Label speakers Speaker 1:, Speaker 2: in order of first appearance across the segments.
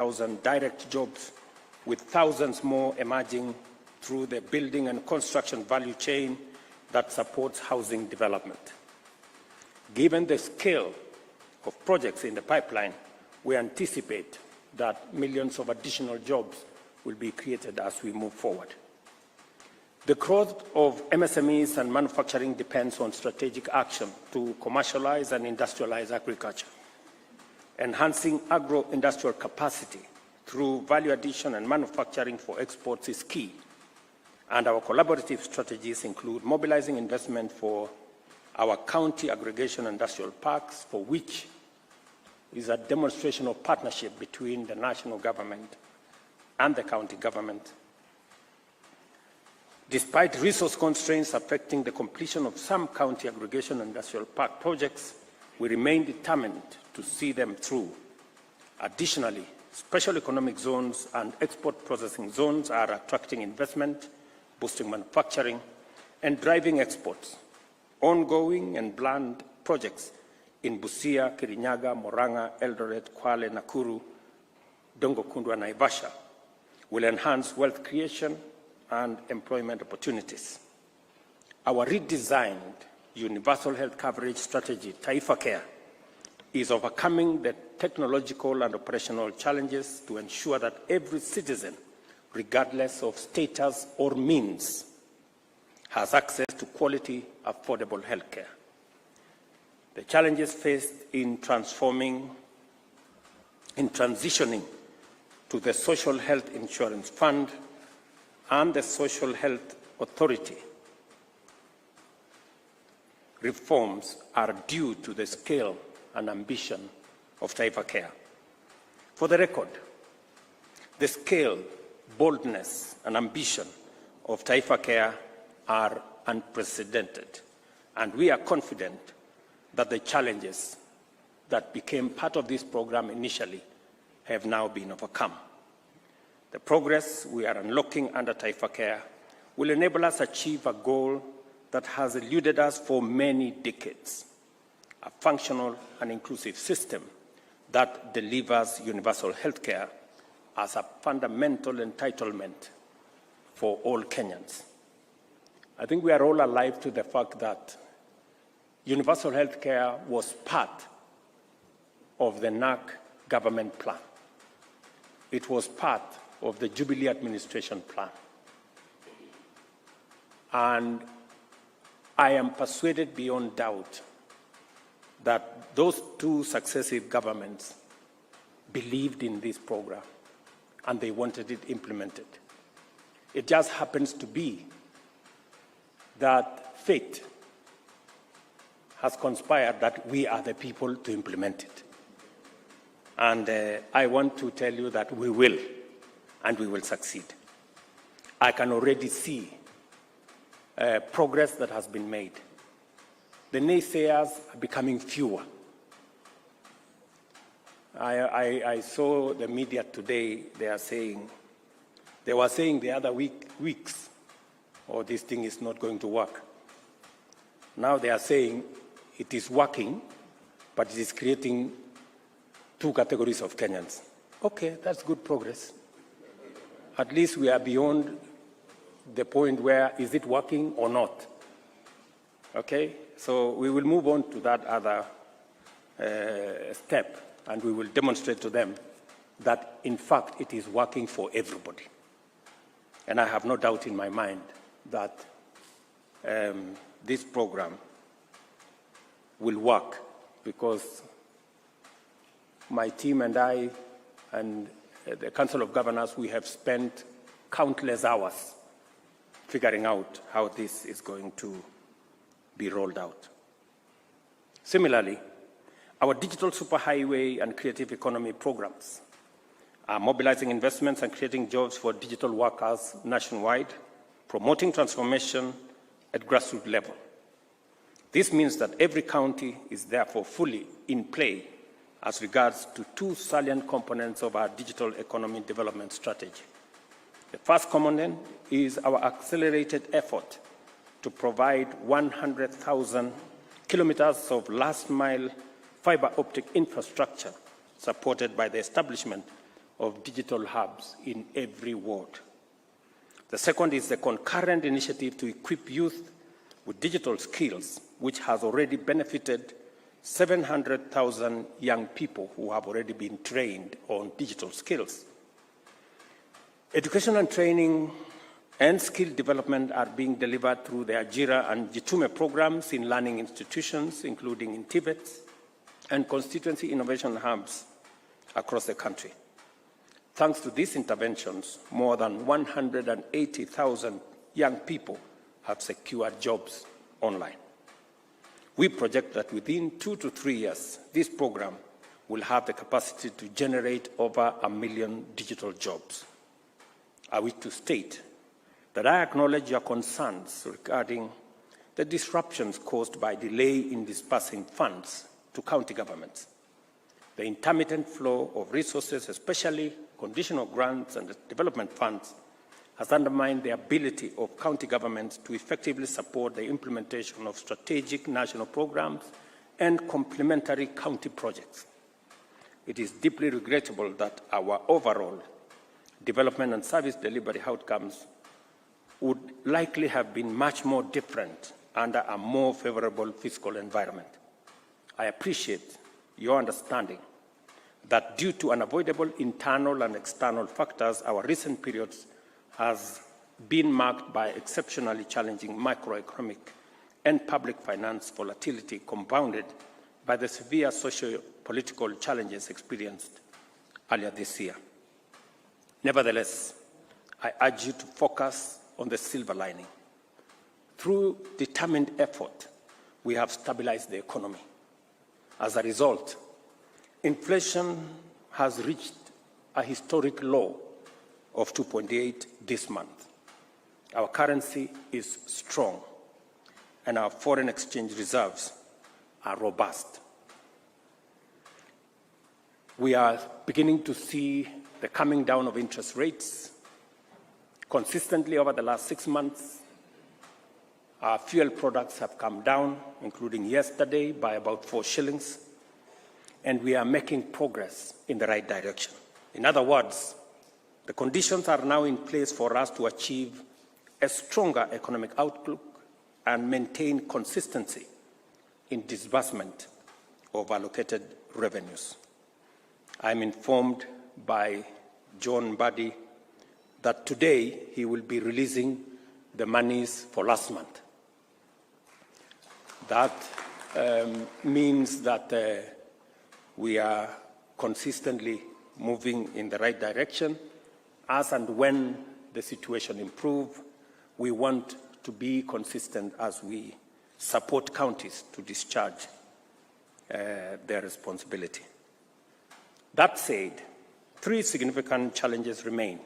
Speaker 1: 1,000 direct jobs, with thousands more emerging through the building and construction value chain that supports housing development. Given the scale of projects in the pipeline, we anticipate that millions of additional jobs will be created as we move forward. The growth of MSMEs and manufacturing depends on strategic action to commercialize and industrialize agriculture. Enhancing agro-industrial capacity through value addition and manufacturing for exports is key, and our collaborative strategies include mobilizing investment for our county aggregation industrial parks, for which is a demonstration of partnership between the national government and the county government. Despite resource constraints affecting the completion of some county aggregation industrial park projects, we remain determined to see them through. Additionally, special economic zones and export processing zones are attracting investment, boosting manufacturing, and driving exports. Ongoing and planned projects in Busia, Kirinyaga, Murang'a, Eldoret, Kwale, Nakuru, Dongo-Kundu, and Naivasha will enhance wealth creation and employment opportunities. Our redesigned universal health coverage strategy, Taifa Care, is overcoming the technological and operational challenges to ensure that every citizen, regardless of status or means, has access to quality, affordable health care. The challenges faced in transitioning to the Social Health Insurance Fund and the Social Health Authority reforms are due to the scale and ambition of Taifa Care. For the record, the scale, boldness, and ambition of Taifa Care are unprecedented, and we are confident that the challenges that became part of this program initially have now been overcome. The progress we are unlocking under Taifa Care will enable us to achieve a goal that has eluded us for many decades: a functional and inclusive system that delivers universal health care as a fundamental entitlement for all Kenyans. I think we are all alive to the fact that universal health care was part of the NAC government plan. It was part of the Jubilee administration plan. And I am persuaded beyond doubt that those two successive governments believed in this program and they wanted it implemented. It just happens to be that fate has conspired that we are the people to implement it. And I want to tell you that we will, and we will succeed. I can already see progress that has been made. The naysayers are becoming fewer. I saw the media today, they were saying the other weeks, oh, this thing is not going to work. Now they are saying it is working, but it is creating two categories of Kenyans. Okay, that's good progress. At least we are beyond the point where is it working or not. Okay, so we will move on to that other step, and we will demonstrate to them that, in fact, it is working for everybody. And I have no doubt in my mind that this program will work, because my team and I and the Council of Governors, we have spent countless hours figuring out how this is going to be rolled out. Similarly, our digital superhighway and creative economy programs are mobilizing investments and creating jobs for digital workers nationwide, promoting transformation at grassroots level. This means that every county is therefore fully in play as regards to two salient components of our digital economy development strategy. The first component is our accelerated effort to provide 100,000 kilometers of last-mile fiber optic infrastructure supported by the establishment of digital hubs in every ward. The second is the concurrent initiative to equip youth with digital skills, which has already benefited 700,000 young people who have already been trained on digital skills. Education and training and skill development are being delivered through the Ajira and Jitume programs in learning institutions, including in Tibet, and constituency innovation hubs across the country. Thanks to these interventions, more than 180,000 young people have secured jobs online. We project that within 2 to 3 years, this program will have the capacity to generate over 1 million digital jobs. I wish to state that I acknowledge your concerns regarding the disruptions caused by delay in disbursing funds to county governments. The intermittent flow of resources, especially conditional grants and development funds, has undermined the ability of county governments to effectively support the implementation of strategic national programs and complementary county projects. It is deeply regrettable that our overall development and service delivery outcomes would likely have been much more different under a more favorable fiscal environment. I appreciate your understanding that due to unavoidable internal and external factors, our recent periods has been marked by exceptionally challenging macroeconomic and public finance volatility, compounded by the severe socio-political challenges experienced earlier this year. Nevertheless, I urge you to focus on the silver lining. Through determined effort, we have stabilized the economy. As a result, inflation has reached a historic low of 2.8 this month. Our currency is strong, and our foreign exchange reserves are robust. We are beginning to see the coming down of interest rates. Consistently over the last 6 months, our fuel products have come down, including yesterday, by about 4 shillings, and we are making progress in the right direction. In other words, the conditions are now in place for us to achieve a stronger economic outlook and maintain consistency in disbursement of allocated revenues. I am informed by John Mbadi that today he will be releasing the monies for last month. That means that we are consistently moving in the right direction. As and when the situation improves, we want to be consistent as we support counties to discharge their responsibility. That said, 3 significant challenges remain: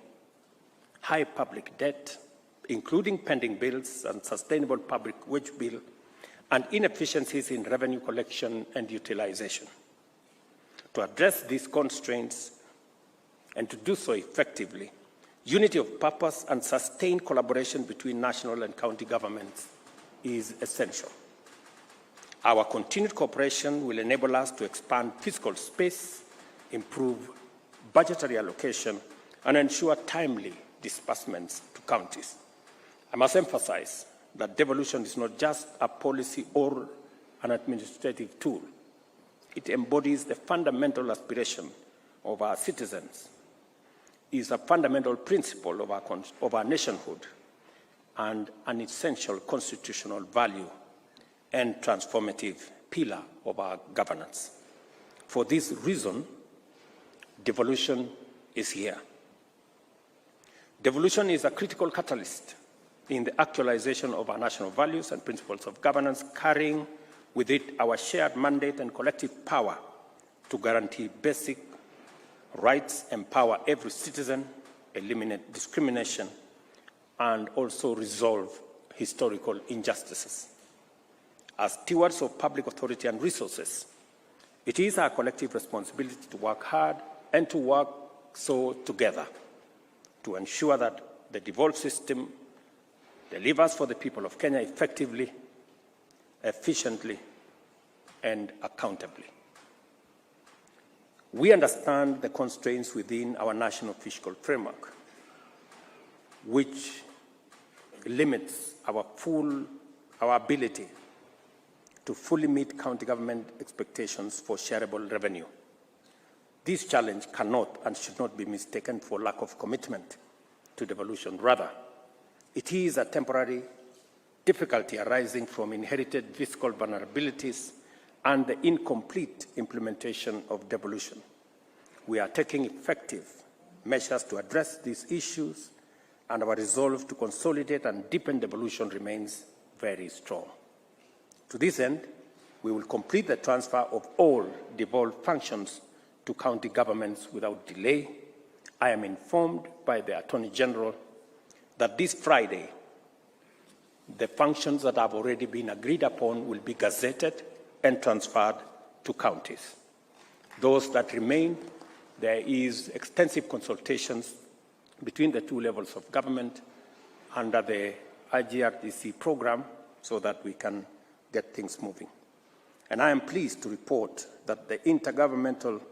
Speaker 1: high public debt, including pending bills and sustainable public wage bill, and inefficiencies in revenue collection and utilization. To address these constraints and to do so effectively, unity of purpose and sustained collaboration between national and county governments is essential. Our continued cooperation will enable us to expand fiscal space, improve budgetary allocation, and ensure timely disbursements to counties. I must emphasize that devolution is not just a policy or an administrative tool. It embodies the fundamental aspiration of our citizens, is a fundamental principle of our nationhood, and an essential constitutional value and transformative pillar of our governance. For this reason, devolution is here. Devolution is a critical catalyst in the actualization of our national values and principles of governance, carrying with it our shared mandate and collective power to guarantee basic rights, empower every citizen, eliminate discrimination, and also resolve historical injustices. As stewards of public authority and resources, it is our collective responsibility to work hard and to work so together to ensure that the devolved system delivers for the people of Kenya effectively, efficiently, and accountably. We understand the constraints within our national fiscal framework, which limits our ability to fully meet county government expectations for shareable revenue. This challenge cannot and should not be mistaken for lack of commitment to devolution. Rather, it is a temporary difficulty arising from inherited fiscal vulnerabilities and the incomplete implementation of devolution. We are taking effective measures to address these issues, and our resolve to consolidate and deepen devolution remains very strong. To this end, we will complete the transfer of all devolved functions to county governments without delay. I am informed by the Attorney General that this Friday, the functions that have already been agreed upon will be gazetted and transferred to counties. Those that remain, there is extensive consultations between the two levels of government under the IGRTC program so that we can get things moving. And I am pleased to report that the Intergovernmental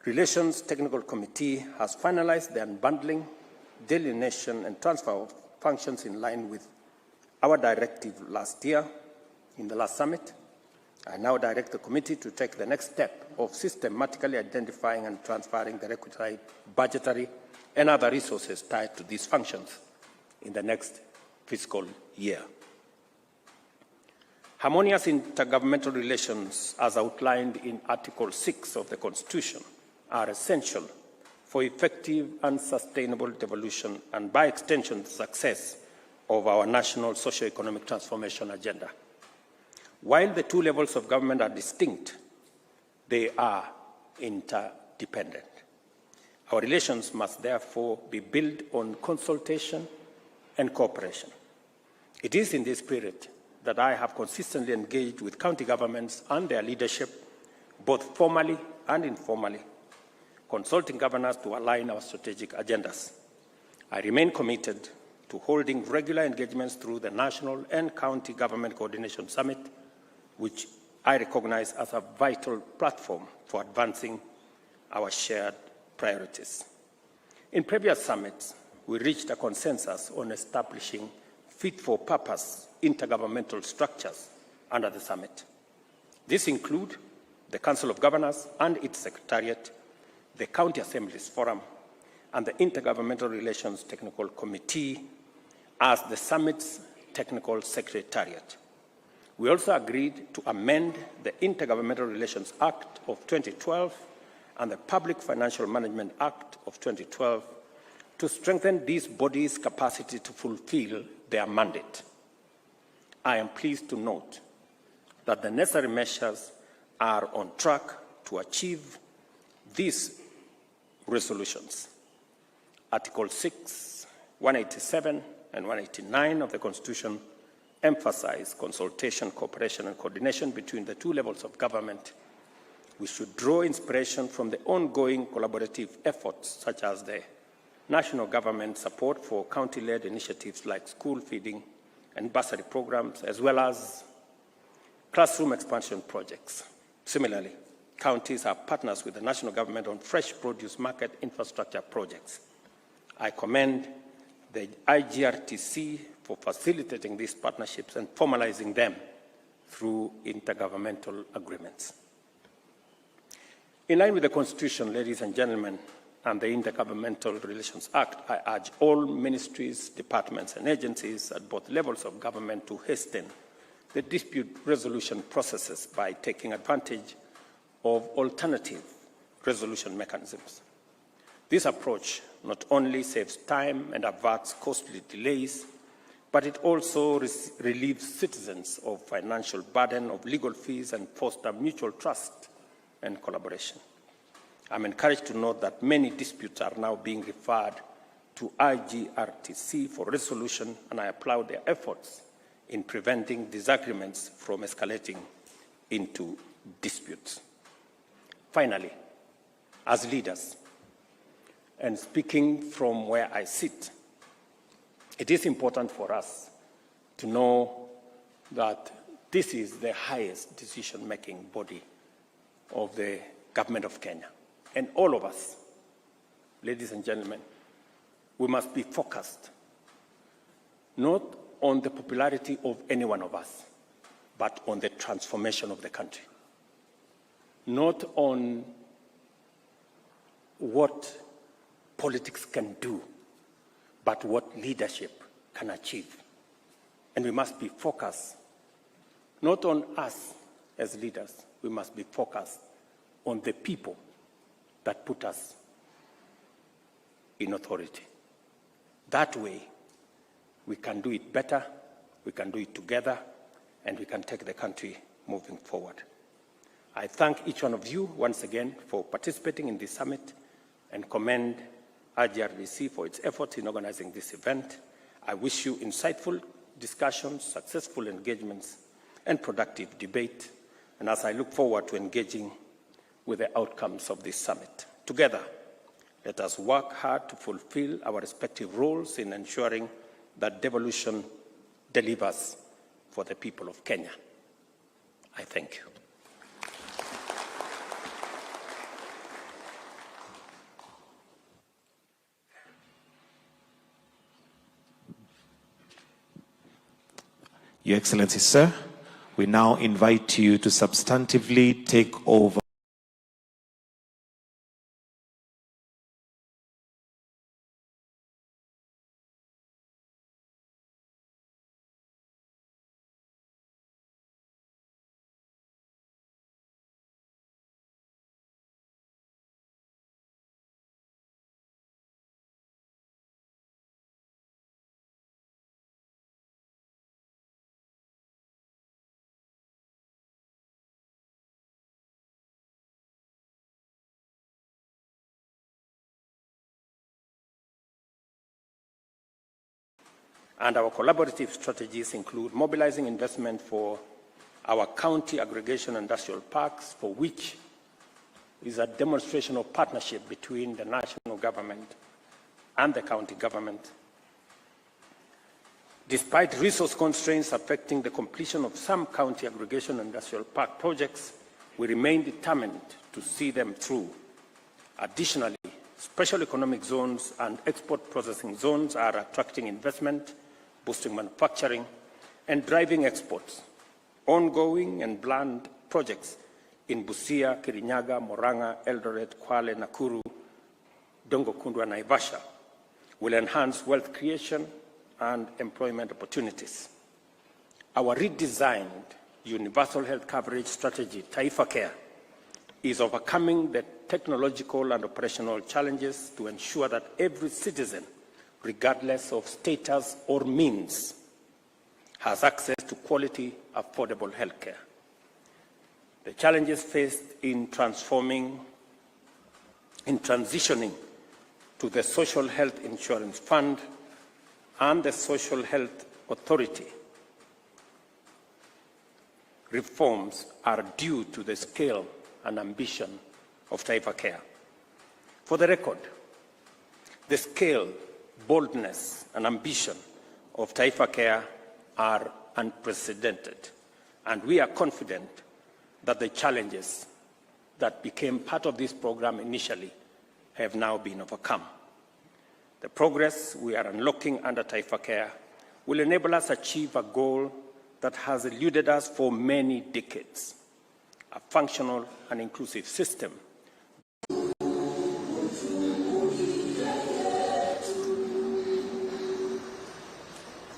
Speaker 1: Relations Technical Committee has finalized the unbundling, delineation, and transfer of functions in line with our directive last year in the last summit. I now direct the committee to take the next step of systematically identifying and transferring the requisite budgetary and other resources tied to these functions in the next fiscal year. Harmonious intergovernmental relations, as outlined in Article 6 of the Constitution, are essential for effective and sustainable devolution and, by extension, the success of our national socio-economic transformation agenda. While the two levels of government are distinct, they are interdependent. Our relations must therefore be built on consultation and cooperation. It is in this spirit that I have consistently engaged with county governments and their leadership, both formally and informally, consulting governors to align our strategic agendas. I remain committed to holding regular engagements through the National and County Government Coordination Summit, which I recognize as a vital platform for advancing our shared priorities. In previous summits, we reached a consensus on establishing fit-for-purpose intergovernmental structures under the summit. These include the Council of Governors and its Secretariat, the County Assemblies Forum, and the Intergovernmental Relations Technical Committee as the summit's technical secretariat. We also agreed to amend the Intergovernmental Relations Act of 2012 and the Public Financial Management Act of 2012 to strengthen these bodies' capacity to fulfill their mandate. I am pleased to note that the necessary measures are on track to achieve these resolutions. Article 6, 187, and 189 of the Constitution emphasize consultation, cooperation, and coordination between the two levels of government. We should draw inspiration from the ongoing collaborative efforts, such as the national government support for county-led initiatives like school feeding and bursary programs, as well as classroom expansion projects. Similarly, counties are partners with the national government on fresh produce market infrastructure projects. I commend the IGRTC for facilitating these partnerships and formalizing them through intergovernmental agreements. In line with the Constitution, ladies and gentlemen, and the Intergovernmental Relations Act, I urge all ministries, departments, and agencies at both levels of government to hasten the dispute resolution processes by taking advantage of alternative resolution mechanisms. This approach not only saves time and averts costly delays, but it also relieves citizens of financial burden of legal fees and fosters mutual trust and collaboration. I'm encouraged to note that many disputes are now being referred to IGRTC for resolution, and I applaud their efforts in preventing disagreements from escalating into disputes. Finally, as leaders, and speaking from where I sit, it is important for us to know that this is the highest decision-making body of the government of Kenya. And all of us, ladies and gentlemen, we must be focused not on the popularity of any one of us, but on the transformation of the country. Not on what politics can do, but what leadership can achieve. And we must be focused not on us as leaders, we must be focused on the people that put us in authority. That way, we can do it better, we can do it together, and we can take the country moving forward. I thank each one of you once again for participating in this summit and commend IGRDC for its efforts in organizing this event. I wish you insightful discussions, successful engagements, and productive debate. And as I look forward to engaging with the outcomes of this summit. Together, let us work hard to fulfill our respective roles in ensuring that devolution delivers for the people of Kenya. I thank you.
Speaker 2: Your Excellency, sir, we now invite you to substantively take over.
Speaker 1: And our collaborative strategies include mobilizing investment for our county aggregation industrial parks, for which is a demonstration of partnership between the national government and the county government. Despite resource constraints affecting the completion of some county aggregation industrial park projects, we remain determined to see them through. Additionally, special economic zones and export processing zones are attracting investment, boosting manufacturing, and driving exports. Ongoing and planned projects in Busia, Kirinyaga, Murang'a, Eldoret, Kwale, Nakuru, Dongo Kundu, and Naivasha will enhance wealth creation and employment opportunities. Our redesigned universal health coverage strategy, Taifa Care, is overcoming the technological and operational challenges to ensure that every citizen, regardless of status or means, has access to quality, affordable health care. The challenges faced in transitioning to the Social Health Insurance Fund and the Social Health Authority reforms are due to the scale and ambition of Taifa Care. For the record, the scale, boldness, and ambition of Taifa Care are unprecedented, and we are confident that the challenges that became part of this program initially have now been overcome. The progress we are unlocking under Taifa Care will enable us to achieve a goal that has eluded us for many decades: a functional and inclusive system.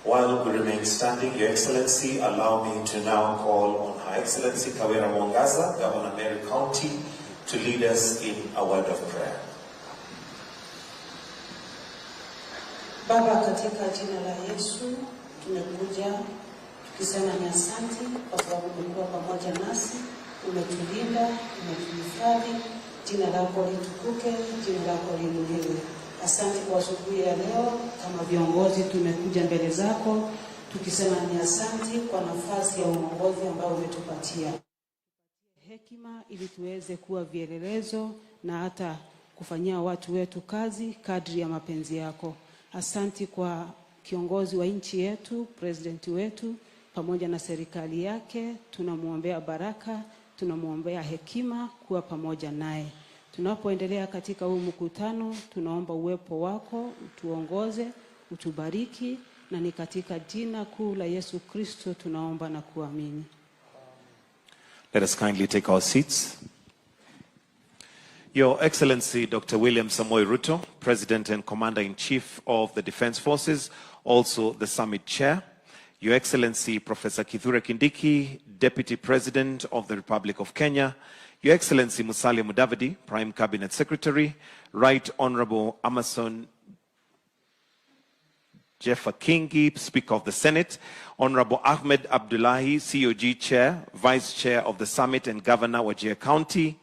Speaker 2: While we remain standing, Your Excellency, allow me to now call on Her Excellency Kawira Mwangaza, Governor of Meru County, to lead us in a word of prayer.
Speaker 3: Baba, katika jina la Yesu, tumekuja tukisema ni asante kwa sababu umekuwa pamoja nasi, umetulinda, umetuhifadhi. Jina lako litukuke, jina lako liinuliwe. Asante kwa asubuhi ya leo, kama viongozi tumekuja mbele zako tukisema ni asante kwa nafasi ya uongozi ambao umetupatia. Hekima ili tuweze kuwa vielelezo na hata kufanyia watu wetu kazi kadri ya mapenzi yako. Asante kwa kiongozi wa nchi yetu, president wetu, pamoja na serikali yake. Tunamuombea baraka tunamwombea hekima kuwa pamoja naye. Tunapoendelea katika huu mkutano, tunaomba uwepo wako, utuongoze, utubariki, na ni katika jina kuu la Yesu Kristo tunaomba na kuamini.
Speaker 4: Let us kindly take our seats. Your Excellency Dr. William Samoei Ruto, President and Commander-in-Chief of the Defense Forces, also the Summit Chair. Your Excellency Professor Kithure Kindiki, Deputy President of the Republic of Kenya. Your Excellency Musalia Mudavadi, Prime Cabinet Secretary. Right Honorable Amason Jeffa Kingi, Speaker of the Senate. Honorable Ahmed Abdullahi, COG Chair, Vice Chair of the Summit and Governor, Wajir County.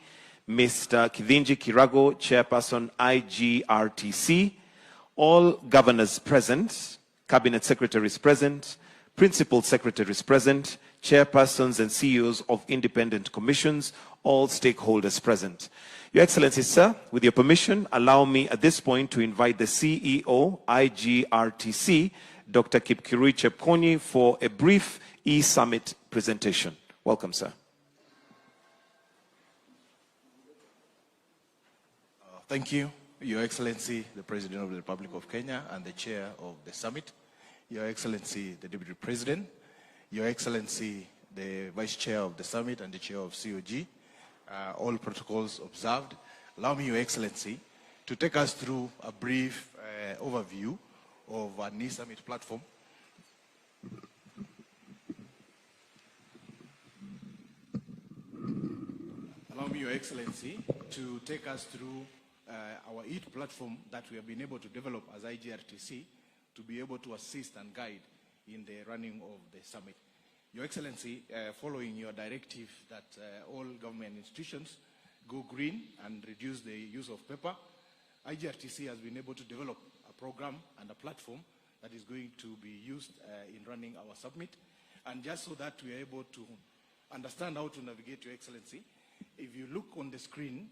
Speaker 4: Mr. Kithinji Kirago, Chairperson, IGRTC. All governors present, Cabinet Secretaries present, Principal Secretaries present, Chairpersons and CEOs of independent commissions, all stakeholders present. Your Excellency, sir, with your permission, allow me at this point to invite the CEO, IGRTC, Dr. Kipkirui Chepkonyi, for a brief e-summit presentation. Welcome, sir.
Speaker 5: Thank you, Your Excellency, the President of the Republic of Kenya and the Chair of the Summit, Your Excellency, the Deputy President, Your Excellency, the Vice Chair of the Summit and the Chair of COG, all protocols observed. Allow me, Your Excellency, to take us through a brief overview of our e-summit platform. Allow me, Your Excellency, to take us through our EAT platform that we have been able to develop as IGRTC to be able to assist and guide in the running of the summit. Your Excellency, following your directive that all government institutions go green and reduce the use of paper, IGRTC has been able to develop a program and a platform that is going to be used in running our summit. And just so that we are able to understand how to navigate, Your Excellency, if you look on the screen,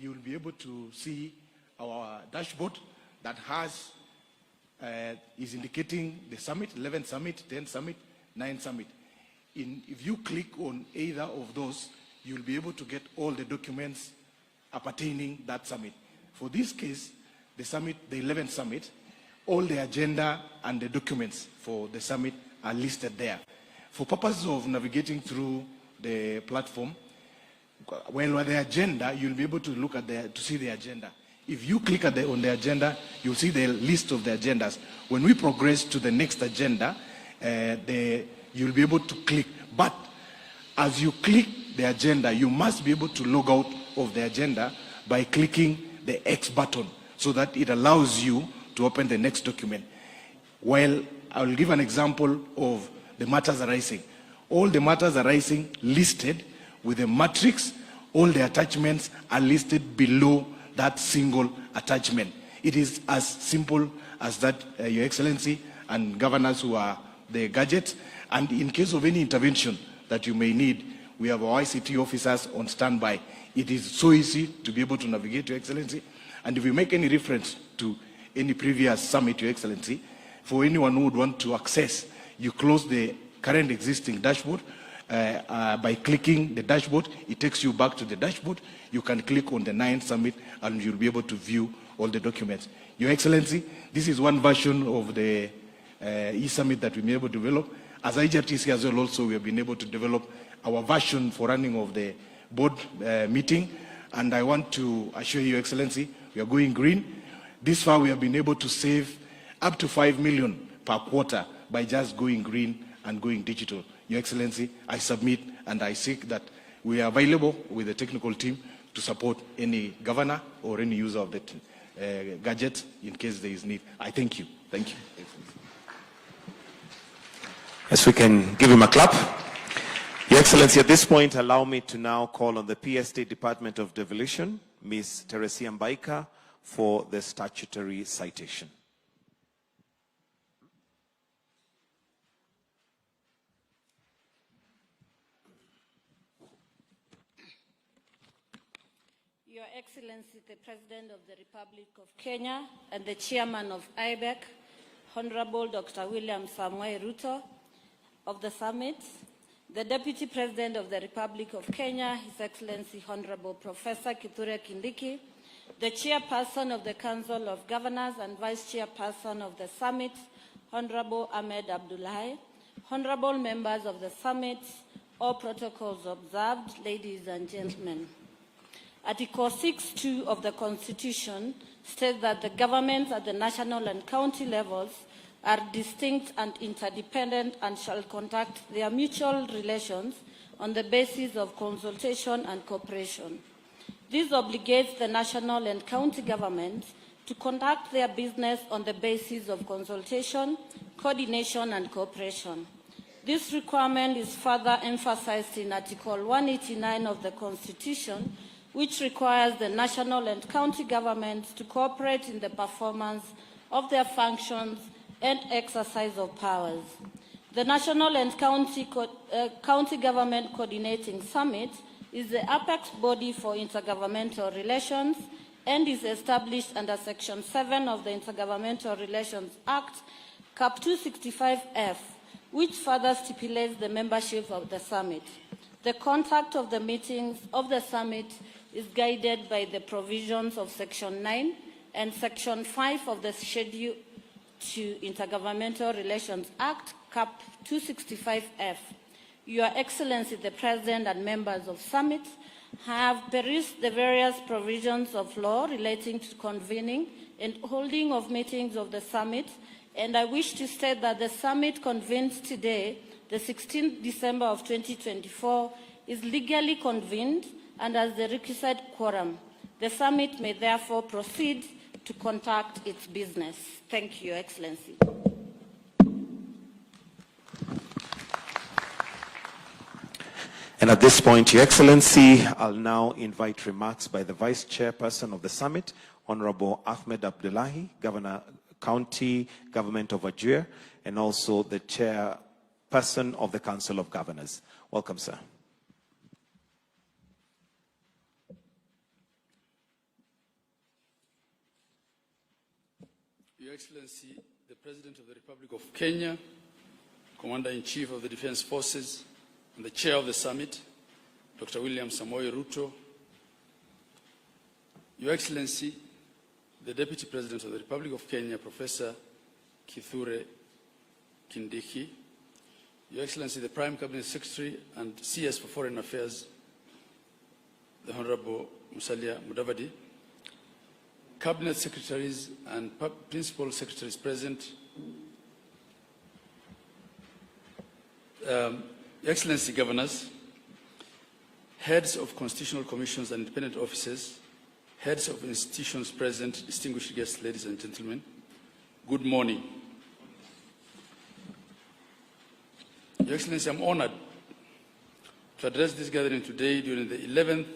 Speaker 5: you will be able to see our dashboard that has is indicating the summit, 11th summit, 10th summit, 9th summit. If you click on either of those, you'll be able to get all the documents appertaining that summit. For this case, the summit, the 11th summit, all the agenda and the documents for the summit are listed there. For purposes of navigating through the platform, when on the agenda, you'll be able to look at to see the agenda. If you click on the agenda, you'll see the list of the agendas. When we progress to the next agenda, you'll be able to click. But as you click the agenda, you must be able to log out of the agenda by clicking the X button so that it allows you to open the next document. Well, I'll give an example of the matters arising. All the matters arising listed with a matrix, all the attachments are listed below that single attachment. It is as simple as that, Your Excellency, and governors who are the gadgets. And in case of any intervention that you may need, we have our ICT officers on standby. It is so easy to be able to navigate, Your Excellency. And if you make any reference to any previous summit, Your Excellency, for anyone who would want to access, you close the current existing dashboard. By clicking the dashboard, it takes you back to the dashboard. You can click on the 9th summit and you'll be able to view all the documents. Your Excellency, this is one version of the e-summit that we may be able to develop. As IGRTC as well also, we have been able to develop our version for running of the board meeting. And I want to assure you, Your Excellency, we are going green. This far, we have been able to save up to 5 million per quarter by just going green and going digital. Your Excellency, I submit and I seek that we are available with the technical team to support any governor or any user of that gadget in case there is need. I thank you. Thank you.
Speaker 4: Yes, we can give him a clap. Your Excellency, at this point, allow me to now call on the PS State Department of Devolution, Ms. Teresia Mbaika, for the statutory citation.
Speaker 6: Your Excellency, the President of the Republic of Kenya and the Chairman of IBEC, Honorable Dr. William Samoei Ruto of the Summit, the Deputy President of the Republic of Kenya, His Excellency Honorable Professor Kithure Kindiki, the Chairperson of the Council of Governors and Vice Chairperson of the Summit, Honorable Ahmed Abdullahi, honorable members of the Summit, all protocols observed, ladies and gentlemen. Article 6(2) of the Constitution states that the governments at the national and county levels are distinct and interdependent and shall conduct their mutual relations on the basis of consultation and cooperation. This obligates the national and county governments to conduct their business on the basis of consultation, coordination, and cooperation. This requirement is further emphasized in Article 189 of the Constitution, which requires the national and county governments to cooperate in the performance of their functions and exercise of powers. The National and County Government Coordinating Summit is the apex body for intergovernmental relations and is established under Section 7 of the Intergovernmental Relations Act, Cap 265F, which further stipulates the membership of the summit. The conduct of the meetings of the summit is guided by the provisions of Section 9 and Section 5 of the Schedule to Intergovernmental Relations Act, Cap 265F. Your Excellency, the President and members of Summit have perused the various provisions of law relating to convening and holding of meetings of the Summit, and I wish to state that the Summit convened today, the 16th December of 2024, is legally convened and has the requisite quorum. The Summit may therefore proceed to conduct its business. Thank you, Your Excellency.
Speaker 4: And at this point, Your Excellency, I'll now invite remarks by the Vice Chairperson of the Summit, Honorable Ahmed Abdullahi, Governor, County Government of Wajir, and also the Chairperson of the Council of Governors. Welcome, sir.
Speaker 7: Your Excellency, the President of the Republic of Kenya, Commander-in-Chief of the Defense Forces, and the Chair of the Summit, Dr. William Samoei Ruto, Your Excellency, the Deputy President of the Republic of Kenya, Professor Kithure Kindiki, Your Excellency, the Prime Cabinet Secretary and CS for Foreign Affairs, the Honorable Musalia Mudavadi, Cabinet Secretaries and Principal Secretaries present, Your Excellency Governors, Heads of Constitutional Commissions and Independent Offices, Heads of Institutions present, distinguished guests, ladies and gentlemen, good morning. Your Excellency, I'm honored to address this gathering today during the 11th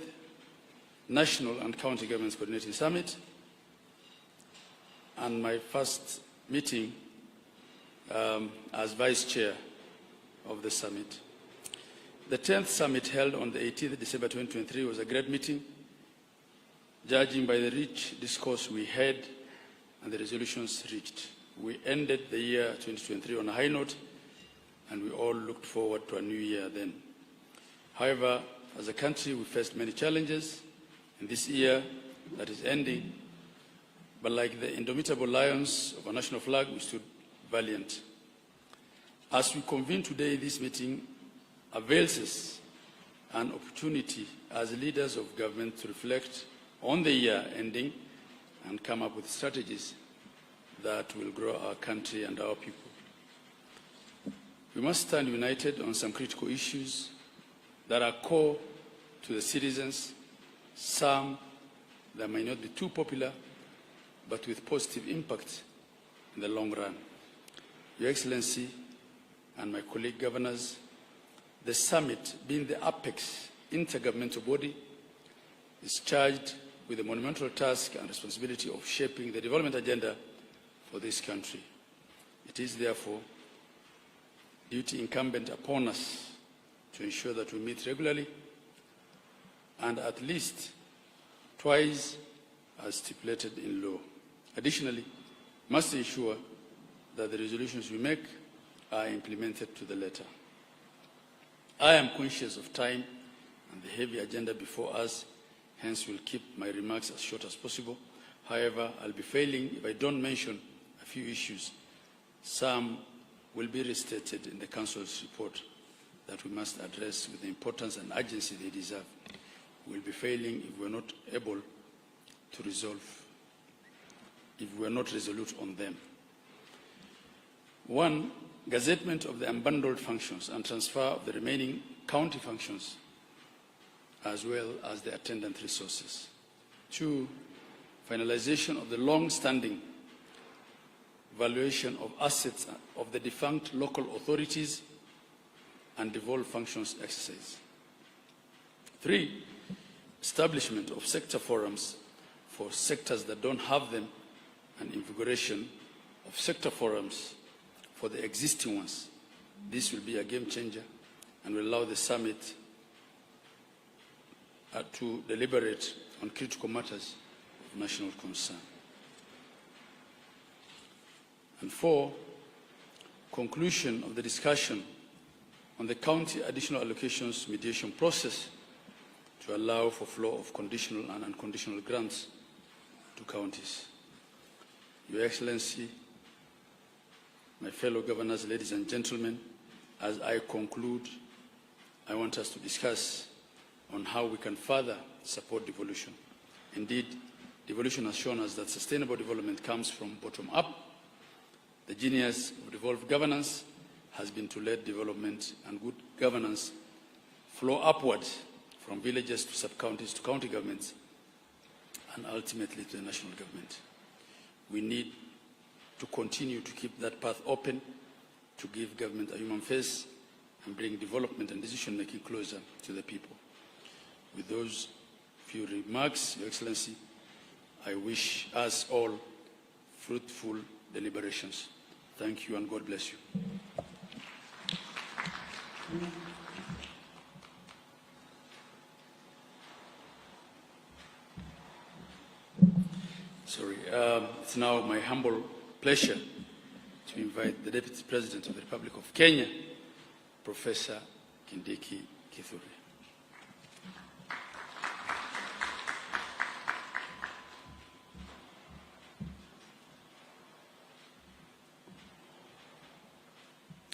Speaker 7: National and County Governments Coordinating Summit and my first meeting as Vice Chair of the Summit. The 10th Summit held on the 18th December 2023 was a great meeting, judging by the rich discourse we had and the resolutions reached. We ended the year 2023 on a high note, and we all looked forward to a new year then. However, as a country, we faced many challenges in this year that is ending, but like the indomitable lions of our national flag, we stood valiant. As we convene today, this meeting avails us an opportunity as leaders of government to reflect on the year ending and come up with strategies that will grow our country and our people. We must stand united on some critical issues that are core to the citizens, some that may not be too popular, but with positive impact in the long run. Your Excellency and my colleague governors, the summit, being the apex intergovernmental body, is charged with the monumental task and responsibility of shaping the development agenda for this country. It is therefore duty incumbent upon us to ensure that we meet regularly and at least twice as stipulated in law. Additionally, we must ensure that the resolutions we make are implemented to the letter. I am conscious of time and the heavy agenda before us, hence will keep my remarks as short as possible. However, I'll be failing if I don't mention a few issues. Some will be restated in the Council's report that we must address with the importance and urgency they deserve. We'll be failing if we're not able to resolve, if we're not resolute on them. 1, gazettement of the unbundled functions and transfer of the remaining county functions, as well as the attendant resources. 2, finalization of the long-standing valuation of assets of the defunct local authorities and devolved functions exercise. 3, establishment of sector forums for sectors that don't have them and invigoration of sector forums for the existing ones. This will be a game changer and will allow the summit to deliberate on critical matters of national concern. And 4, conclusion of the discussion on the county additional allocations mediation process to allow for flow of conditional and unconditional grants to counties. Your Excellency, my fellow governors, ladies and gentlemen, as I conclude, I want us to discuss on how we can further support devolution. Indeed, devolution has shown us that sustainable development comes from bottom up. The genius of devolved governance has been to let development and good governance flow upward from villages to sub-counties to county governments and ultimately to the national government. We need to continue to keep that path open, to give government a human face and bring development and decision-making closer to the people. With those few remarks, Your Excellency, I wish us all fruitful deliberations. Thank you and God bless you. It's now my humble pleasure to invite the Deputy President of the Republic of Kenya, Professor Kindiki Kithure.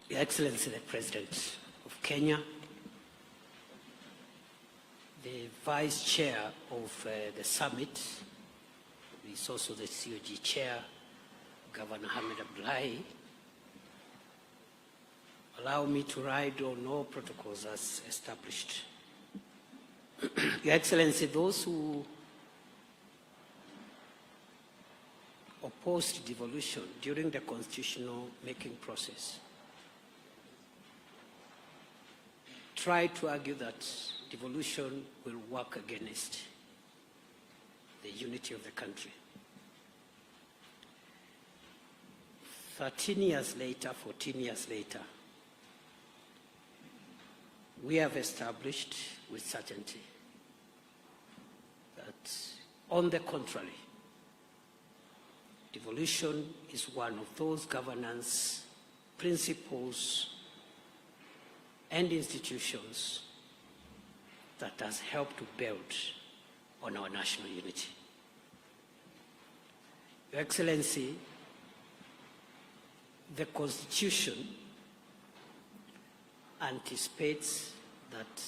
Speaker 8: Your Excellency, the President of Kenya, the Vice Chair of the Summit, who is also the COG Chair, Governor Hamid Abdullahi, allow me to ride on all protocols as established. Your Excellency, those who opposed devolution during the constitutional making process tried to argue that devolution will work against the unity of the country. 13 years later, 14 years later, we have established with certainty that, on the contrary, devolution is one of those governance principles and institutions that has helped to build on our national unity. Your Excellency, the Constitution anticipates that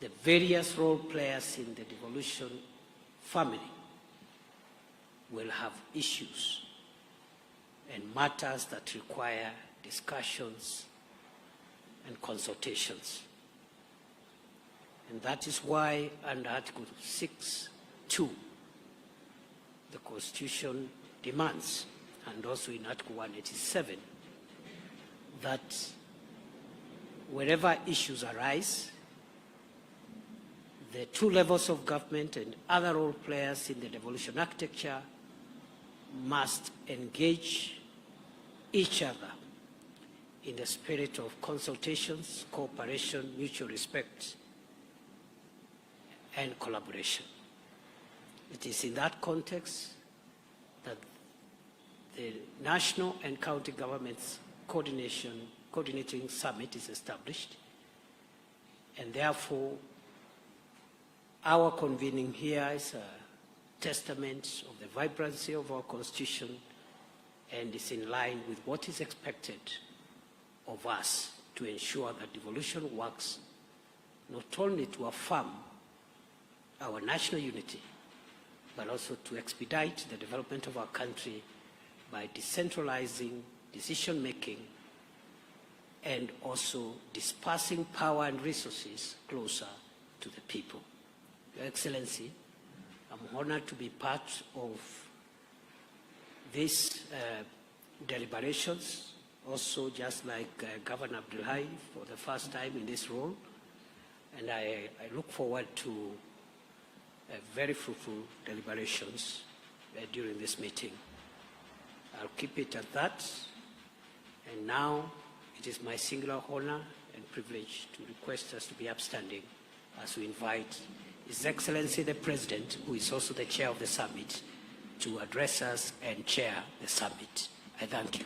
Speaker 8: the various role players in the devolution family will have issues and matters that require discussions and consultations. And that is why under Article 6(2), the Constitution demands, and also in Article 187, that wherever issues arise, the two levels of government and other role players in the devolution architecture must engage each other in the spirit of consultations, cooperation, mutual respect, and collaboration. It is in that context that the national and county governments coordinating summit is established, And therefore, our convening here is a testament of the vibrancy of our Constitution and is in line with what is expected of us to ensure that devolution works not only to affirm our national unity, but also to expedite the development of our country by decentralizing decision-making and also dispersing power and resources closer to the people. Your Excellency, I'm honored to be part of these deliberations, also just like Governor Abdullahi for the first time in this role, and I look forward to very fruitful deliberations during this meeting. I'll keep it at that, and now it is my singular honor and privilege to request us to be upstanding as we invite His Excellency the President, who is also the chair of the summit, to address us and chair the summit. I thank you.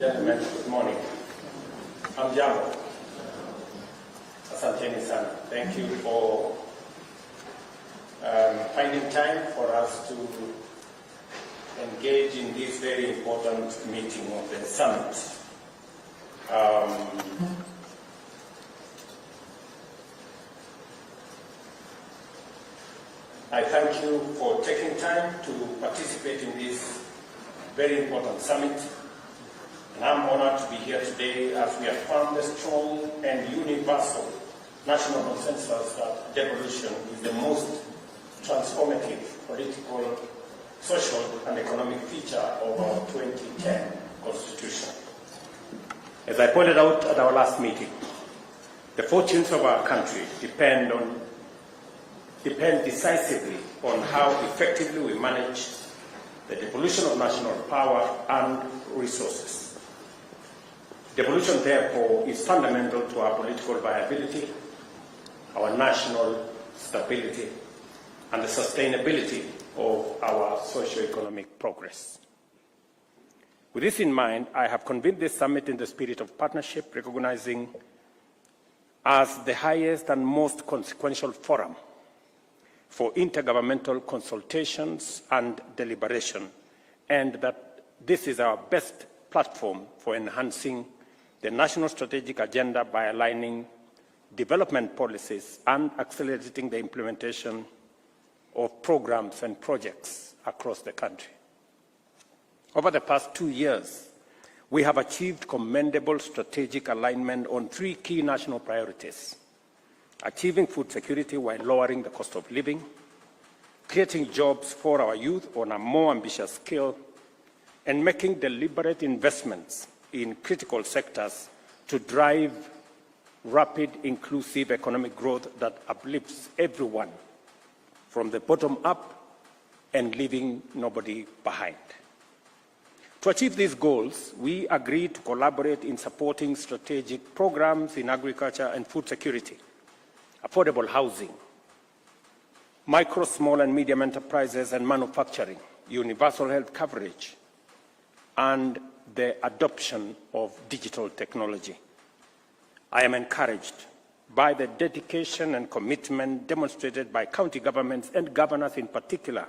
Speaker 1: Gentlemen, good morning. I'm Jambo. Asanteni sana. Thank you for finding time for us to engage in this very important meeting of the summit. I thank you for taking time to participate in this very important summit. And I'm honored to be here today as we affirm the strong and universal national consensus that devolution is the most transformative political, social, and economic feature of our 2010 Constitution. As I pointed out at our last meeting, the fortunes of our country depend decisively on how effectively we manage the devolution of national power and resources. Devolution, therefore, is fundamental to our political viability, our national stability, and the sustainability of our socio-economic progress. With this in mind, I have convened this summit in the spirit of partnership, recognizing as the highest and most consequential forum for intergovernmental consultations and deliberation, and that this is our best platform for enhancing the national strategic agenda by aligning development policies and accelerating the implementation of programs and projects across the country. Over the past 2 years, we have achieved commendable strategic alignment on 3 key national priorities: achieving food security while lowering the cost of living, creating jobs for our youth on a more ambitious scale, and making deliberate investments in critical sectors to drive rapid, inclusive economic growth that uplifts everyone from the bottom up and leaving nobody behind. To achieve these goals, we agreed to collaborate in supporting strategic programs in agriculture and food security, affordable housing, micro, small, and medium enterprises and manufacturing, universal health coverage, and the adoption of digital technology. I am encouraged by the dedication and commitment demonstrated by county governments and governors in particular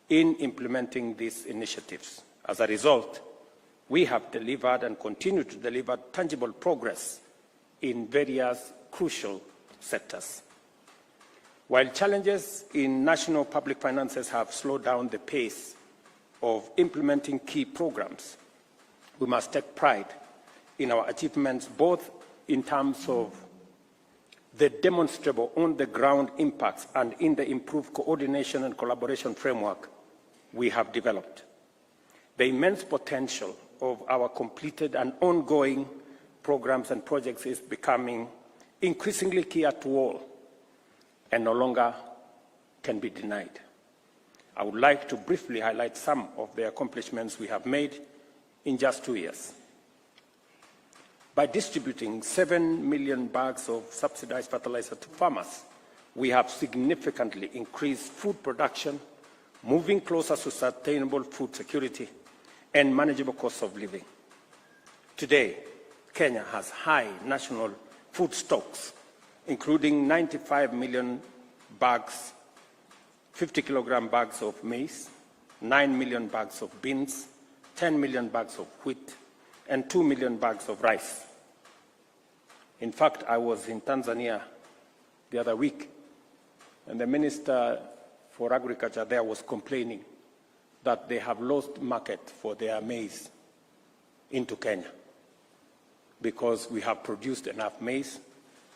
Speaker 1: in implementing these initiatives. As a result, we have delivered and continue to deliver tangible progress in various crucial sectors. While challenges in national public finances have slowed down the pace of implementing key programs, we must take pride in our achievements, both in terms of the demonstrable on-the-ground impacts and in the improved coordination and collaboration framework we have developed. The immense potential of our completed and ongoing programs and projects is becoming increasingly clear to all and no longer can be denied. I would like to briefly highlight some of the accomplishments we have made in just 2 years. By distributing 7 million bags of subsidized fertilizer to farmers we have significantly increased food production, moving closer to sustainable food security and manageable costs of living. Today, Kenya has high national food stocks, including 95 million bags, 50-kilogram bags of maize, 9 million bags of beans, 10 million bags of wheat, and 2 million bags of rice. In fact, I was in Tanzania the other week, and the Minister for Agriculture there was complaining that they have lost market for their maize into Kenya because we have produced enough maize